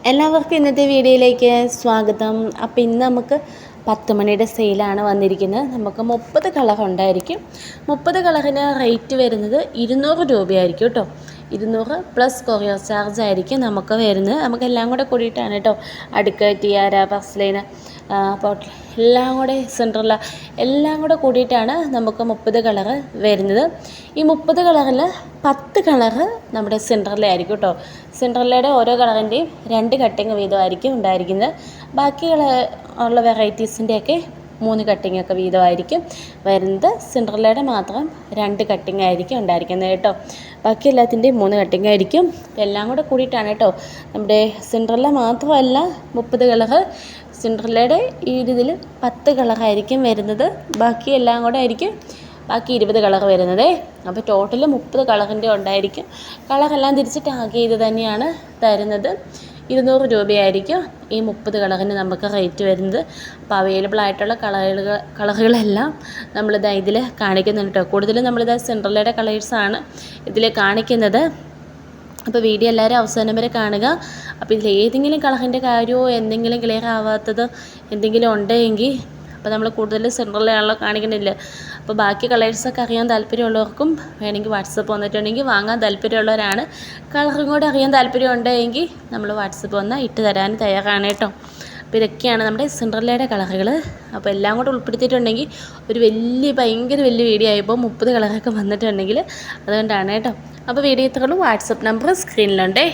എല്ലാവർക്കും ഇന്നത്തെ വീഡിയോയിലേക്ക് സ്വാഗതം. അപ്പോൾ ഇന്ന് നമുക്ക് 10 മണിയുടെ സെയിലാണ് വന്നിരിക്കുന്നത്. നമുക്ക് 30 കളർ ഉണ്ടായിരിക്കും. 30 കളറിന് റേറ്റ് വരുന്നത് 200 രൂപയായിരിക്കും കേട്ടോ. 200 പ്ലസ് കൊറിയർ ചാർജ് ആയിരിക്കും നമുക്ക് വരുന്നത്. നമുക്കെല്ലാം കൂടെ കൂടിയിട്ടാണ് കേട്ടോ. അടുക്ക്, ടിയാര, പർസ്ലൈന്, പോട്ട് എല്ലാം കൂടെ സെൻട്രല എല്ലാം കൂടെ കൂടിയിട്ടാണ് നമുക്ക് 30 കളറ് വരുന്നത്. ഈ 30 കളറിൽ 10 കളറ് നമ്മുടെ സെൻട്രലായിരിക്കും കേട്ടോ. സെൻട്രലയുടെ ഓരോ കളറിൻ്റെയും 2 കട്ടിങ് വീതമായിരിക്കും ഉണ്ടായിരിക്കുന്നത്. ബാക്കിയുള്ള ഉള്ള വെറൈറ്റീസിൻ്റെയൊക്കെ 3 കട്ടിങ്ങൊക്കെ വീതമായിരിക്കും വരുന്നത്. സെൻട്രലയുടെ മാത്രം 2 കട്ടിങ് ആയിരിക്കും ഉണ്ടായിരിക്കുന്നത് കേട്ടോ. ബാക്കി എല്ലാത്തിൻ്റെയും 3 കട്ടിങ് ആയിരിക്കും. എല്ലാം കൂടെ കൂടിയിട്ടാണ് കേട്ടോ. നമ്മുടെ സെൻട്രല മാത്രമല്ല 30 കളറ്. സെൻട്രലയുടെ ഈ ഇതിൽ 10 കളറായിരിക്കും വരുന്നത്. ബാക്കി എല്ലാം കൂടെ ആയിരിക്കും ബാക്കി 20 കളർ വരുന്നത്. അപ്പോൾ ടോട്ടൽ 30 കളറിൻ്റെ ഉണ്ടായിരിക്കും. കളറെല്ലാം തിരിച്ച് ടാഗ് ചെയ്ത് തന്നെയാണ് തരുന്നത്. 200 രൂപയായിരിക്കും ഈ 30 കളറിന് നമുക്ക് റേറ്റ് വരുന്നത്. അപ്പോൾ അവൈലബിൾ ആയിട്ടുള്ള കളറുകളെല്ലാം നമ്മളിത് ഇതിൽ കാണിക്കുന്നുണ്ട് കേട്ടോ. കൂടുതലും നമ്മളിത് സെൻട്രലയുടെ കളേഴ്സാണ് ഇതിൽ കാണിക്കുന്നത്. അപ്പോൾ വീഡിയോ എല്ലാവരും അവസാനം വരെ കാണുക. അപ്പോൾ ഇതിൽ ഏതെങ്കിലും കളറിൻ്റെ കാര്യമോ എന്തെങ്കിലും ക്ലിയർ ആവാത്തത് എന്തെങ്കിലും ഉണ്ടെങ്കിൽ അപ്പോൾ നമ്മൾ കൂടുതൽ സെൻട്രലാണല്ലോ കാണിക്കുന്നില്ല. അപ്പോൾ ബാക്കി കളേഴ്സൊക്കെ അറിയാൻ താല്പര്യമുള്ളവർക്കും വേണമെങ്കിൽ വാട്സപ്പ് വന്നിട്ടുണ്ടെങ്കിൽ വാങ്ങാൻ താല്പര്യമുള്ളവരാണ്. കളറും കൂടെ അറിയാൻ താല്പര്യം ഉണ്ടെങ്കിൽ നമ്മൾ വാട്സപ്പ് വന്നാൽ ഇട്ട് തരാൻ തയ്യാറാണ് കേട്ടോ. അപ്പോൾ ഇതൊക്കെയാണ് നമ്മുടെ സെൻട്രലയുടെ കളറുകൾ. അപ്പോൾ എല്ലാം കൂടെ ഉൾപ്പെടുത്തിയിട്ടുണ്ടെങ്കിൽ ഒരു ഭയങ്കര വലിയ വീഡിയോ ആയപ്പോൾ 30 കളറൊക്കെ വന്നിട്ടുണ്ടെങ്കിൽ അതുകൊണ്ടാണ് കേട്ടോ. അപ്പോൾ വീഡിയോ ഇത്രയുള്ളൂ. WhatsApp number സ്ക്രീനിലുണ്ടേ.